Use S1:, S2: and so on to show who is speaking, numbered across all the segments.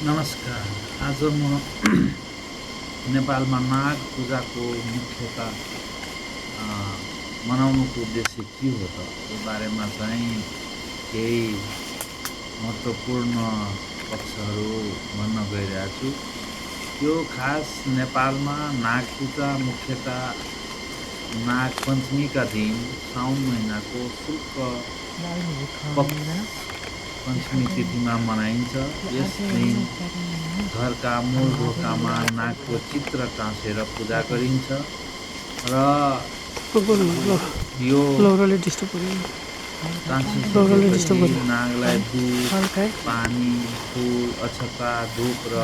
S1: नमस्कार। आज म नेपालमा नाग पूजाको मुख्यतः अ, मनाउनुको उद्देश्य के हो त? यो बारेमा चाहिँ केही महत्त्वपूर्ण पक्षहरू भन्न गइरहेको छु। यो खास नेपालमा नाग पूजा मुख्यतः नाग पञ्चमीका दिन साउन महिनाको शुक्ल पक्ष पञ्चमी तिथिमा मनाइन्छ। यस दिन घरका मूल ढोकामा नागको चित्र टाँसेर पूजा गरिन्छ र यो
S2: लौराले डिस्टर्ब गर्यो
S1: टाँसिसकेपछि नागलाई दुध, पानी, फुल, अक्षता, धूप र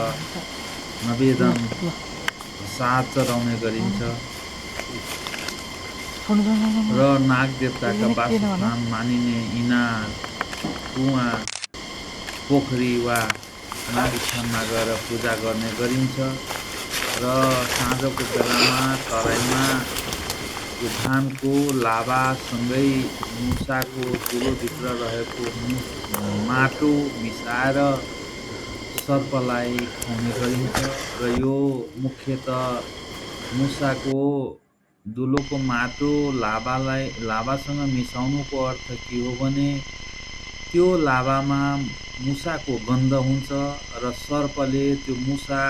S1: नवेदन प्रसाद चढाउने गरिन्छ र नाग देवताका वासस्थान मानिने इनार, कुवा, पोखरी वा नागस्थानमा गएर पूजा गर्ने गरिन्छ र साँझको बेलामा तराईमा यो धानको लाभासँगै मुसाको दुलोभित्र रहेको माटो मिसाएर सर्पलाई खुवाउने गरिन्छ र यो मुख्यतः मुसाको दुलोको माटो लाभासँग मिसाउनुको अर्थ के हो भने त्यो लाभामा मुसाको गन्ध हुन्छ र सर्पले त्यो मुसा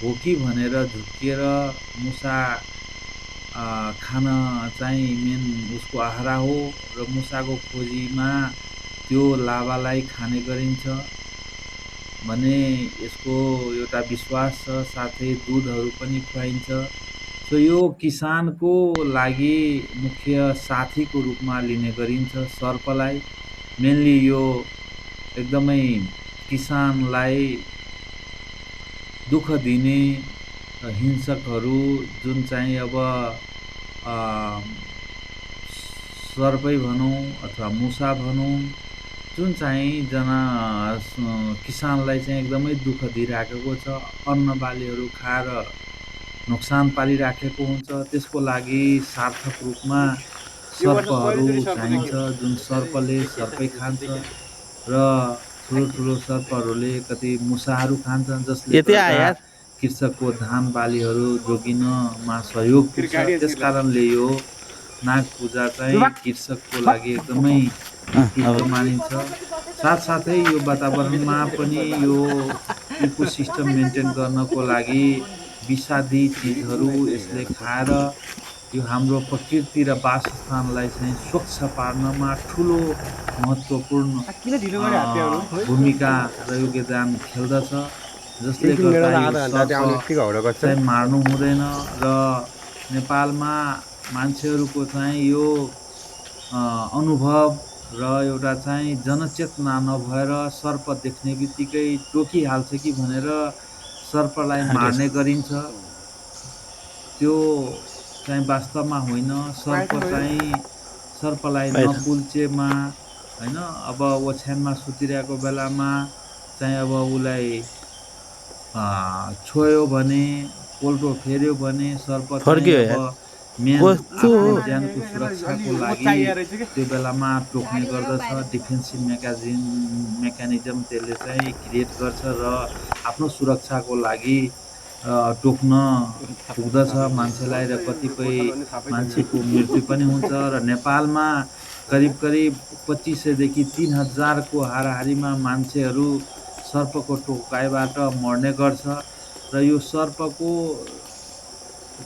S1: हो कि भनेर झुक्किएर मुसा खान चाहिँ मेन उसको आहारा हो र मुसाको खोजीमा त्यो लाभालाई खाने गरिन्छ भने यसको एउटा विश्वास छ। साथै दुधहरू पनि खुवाइन्छ। सो यो किसानको लागि मुख्य साथीको रूपमा लिने गरिन्छ सर्पलाई। मेनली यो एकदमै किसानलाई दुःख दिने हिंसकहरू जुन चाहिँ अब सर्पै भनौँ अथवा मुसा भनौँ, जुन चाहिँ किसानलाई चाहिँ एकदमै दुःख दिइराखेको छ, अन्नबालीहरू खाएर नोक्सान पारिराखेको हुन्छ, त्यसको लागि सार्थक रूपमा सर्पहरू चाहिन्छ, जुन सर्पले सर्पै खान्छ र ठुलो सर्पहरूले कति मुसाहरू खान्छन्, जसले
S2: यति आयो
S1: गर्दा
S2: यार
S1: कृषकको धान बालीहरू जोगिनमा सहयोग पुग्छ। त्यस कारणले यो नाग पूजा चाहिँ कृषकको लागि एकदमै उपयुक्त मानिन्छ। साथसाथै यो वातावरणमा पनि यो इकोसिस्टम मेन्टेन गर्नको लागि विषादी चिजहरू यसले खाएर यो हाम्रो प्रकृति र वासस्थानलाई चाहिँ स्वच्छ पार्नमा ठुलो महत्त्वपूर्ण भूमिका र योगदान खेल्दछ। जसले
S2: एकछिन मेरो
S1: गर्दा
S2: त
S1: यो
S2: आधा घन्टा
S1: सर्प
S2: चाहिँ आउने यत्तिको हौडा गर्छ
S1: चाहिँ मार्नु हुँदैन र नेपालमा मान्छेहरूको चाहिँ यो अनुभव र एउटा चाहिँ जनचेतना नभएर सर्प देख्ने बित्तिकै टोकिहाल्छ कि भनेर सर्पलाई मार्ने गरिन्छ। त्यो चाहिँ वास्तवमा होइन। सर्पलाई नकुल्चेमा होइन, अब ओछ्यानमा सुतिरहेको बेलामा चाहिँ अब उसलाई छोयो भने, पोल्टो फेर्यो भने सर्प चाहिँ
S2: फर्कियो
S1: अब
S2: यार
S1: मेन
S2: कस्तो
S1: आफ्नो ज्यानको सुरक्षाको लागि त्यो बेलामा टोक्ने गर्दछ। डिफेन्सिभ मेकानिजम त्यसले चाहिँ क्रिएट गर्छ र आफ्नो सुरक्षाको लागि टोक्न पुग्दछ मान्छेलाई र कतिपय मान्छेको मृत्यु पनि हुन्छ र नेपालमा करिब 2500 देखि 3000 को हाराहारीमा मान्छेहरू सर्पको टोकाइबाट मर्ने गर्छ र यो सर्पको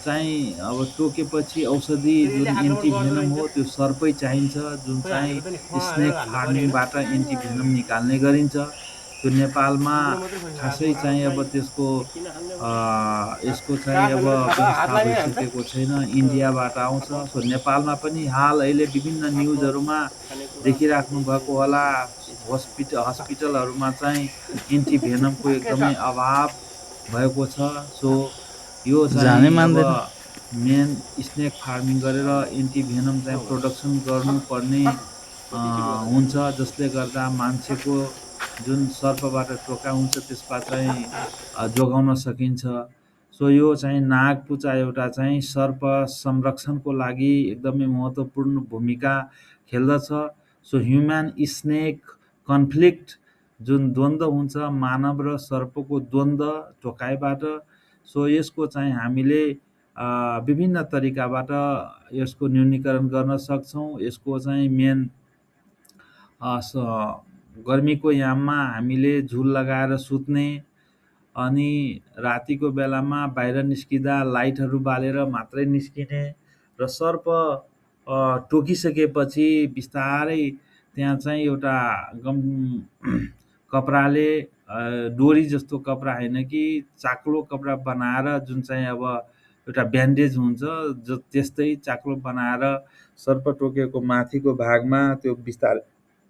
S1: चाहिँ अब टोकेपछि औषधि जुन एन्टिभेनम हो त्यो सर्पै चाहिन्छ, जुन चाहिँ स्नेक फार्मिङबाट एन्टिभेनम निकाल्ने गरिन्छ। त्यो नेपालमा खासै चाहिँ अब यसको चाहिँ अब व्यवस्था भइसकेको छैन, इन्डियाबाट आउँछ। सो नेपालमा पनि हाल अहिले विभिन्न न्युजहरूमा देखिराख्नु भएको होला, हस्पिटलहरूमा चाहिँ एन्टिभेनमको एकदमै अभाव भएको छ। सो यो
S2: जानै
S1: चाहिँ अब
S2: मान्दैन
S1: मेन स्नेक फार्मिङ गरेर एन्टिभेनम चाहिँ प्रोडक्सन गर्नुपर्ने हुन्छ, जसले गर्दा मान्छेको जुन सर्पबाट टोका हुन्छ त्यसबाट चाहिँ जोगाउन सकिन्छ। सो यो चाहिँ नाग पूजा एउटा चाहिँ सर्प संरक्षणको लागि एकदमै महत्त्वपूर्ण भूमिका खेल्दछ। सो ह्युमन स्नेक कन्फ्लिक्ट जुन द्वन्द्व हुन्छ मानव र सर्पको द्वन्द्व टोकाइबाट। सो यसको चाहिँ हामीले विभिन्न तरिकाबाट यसको न्यूनीकरण गर्न सक्छौँ। यसको चाहिँ मेन गर्मीको याममा हामीले झुल लगाएर सुत्ने, अनि रातिको बेलामा बाहिर निस्किँदा लाइटहरू बालेर मात्रै निस्किने, र सर्प टोकिसकेपछि बिस्तारै त्यहाँ चाहिँ एउटा कपडाले, डोरी जस्तो कपडा होइन कि चाक्लो कपडा बनाएर, जुन चाहिँ अब एउटा ब्यान्डेज हुन्छ त्यस्तै चाक्लो बनाएर सर्प टोकेको माथिको भागमा त्यो बिस्तारै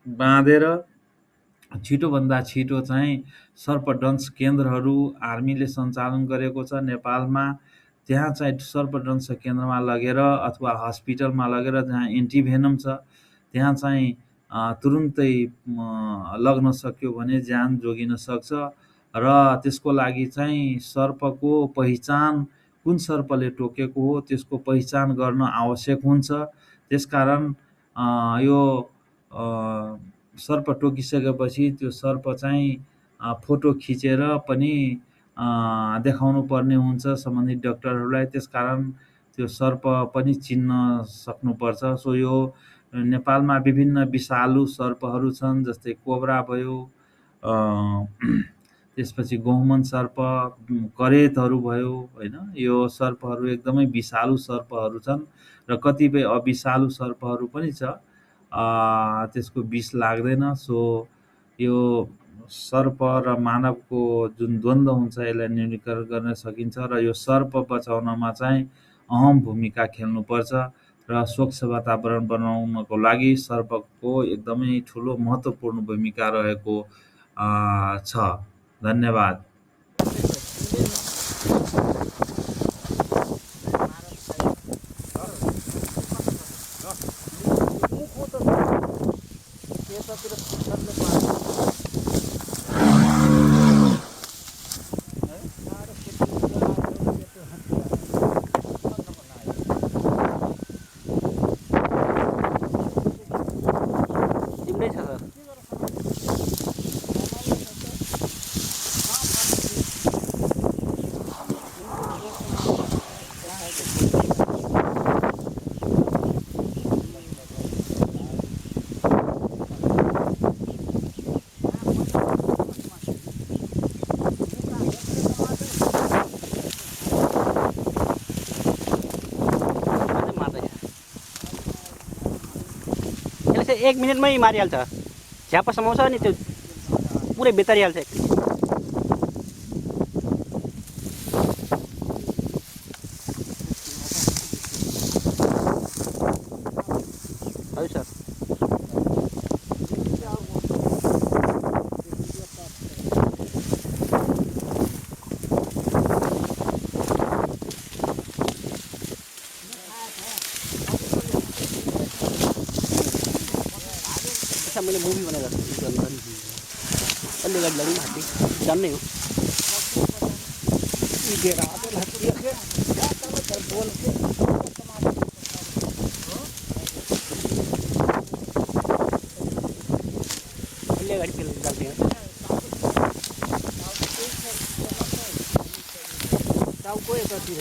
S1: बाँधेर छिटोभन्दा छिटो चाहिँ सर्पदंश केन्द्रहरू आर्मीले सञ्चालन गरेको छ नेपालमा। त्यहाँ चाहिँ सर्पदंश केन्द्रमा लगेर अथवा हस्पिटलमा लगेर जहाँ एन्टिभेनम छ त्यहाँ चाहिँ तुरुन्तै लग्न सक्यो भने ज्यान जोगिन सक्छ। र त्यसको लागि चाहिँ सर्पको पहिचान, कुन सर्पले टोकेको हो त्यसको पहिचान गर्न आवश्यक हुन्छ। त्यसकारण यो सर्प टोकिसकेपछि त्यो सर्प चाहिँ फोटो खिचेर पनि देखाउनु पर्ने हुन्छ सम्बन्धित डाक्टरहरूलाई। त्यसकारण त्यो सर्प पनि चिन्न सक्नुपर्छ। सो यो नेपालमा विभिन्न विषालु सर्पहरू छन्, जस्तै कोब्रा भयो, त्यसपछि गहुमन सर्प, करेतहरू भयो होइन। यो सर्पहरू एकदमै विषालु सर्पहरू छन् र कतिपय अविषालु सर्पहरू पनि छ, त्यसको विष लाग्दैन। सो यो सर्प र मानवको जुन द्वन्द्व हुन्छ यसलाई न्यूनीकरण गर्न सकिन्छ, र यो सर्प बचाउनमा चाहिँ अहम भूमिका खेल्नुपर्छ। र स्वच्छ वातावरण बनाउनको लागि सर्पको एकदमै ठुलो महत्त्वपूर्ण भूमिका रहेको छ। धन्यवाद।
S3: त्यसले 1 मिनेटमै मारिहाल्छ। झ्याप समाउँछ अनि त्यो पुरै बेतारिहाल्छ। हजुर सर। मैले मुभी बनाएर अलि गाडी लाग्नु हात्ती जान्नै हो। अलि गाडी फेल जान्थ्यो टाउको यतातिर।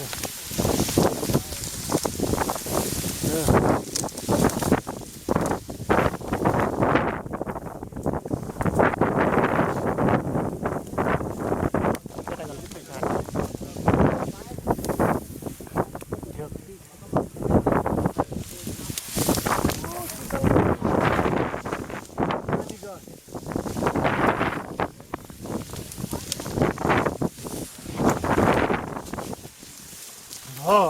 S3: हो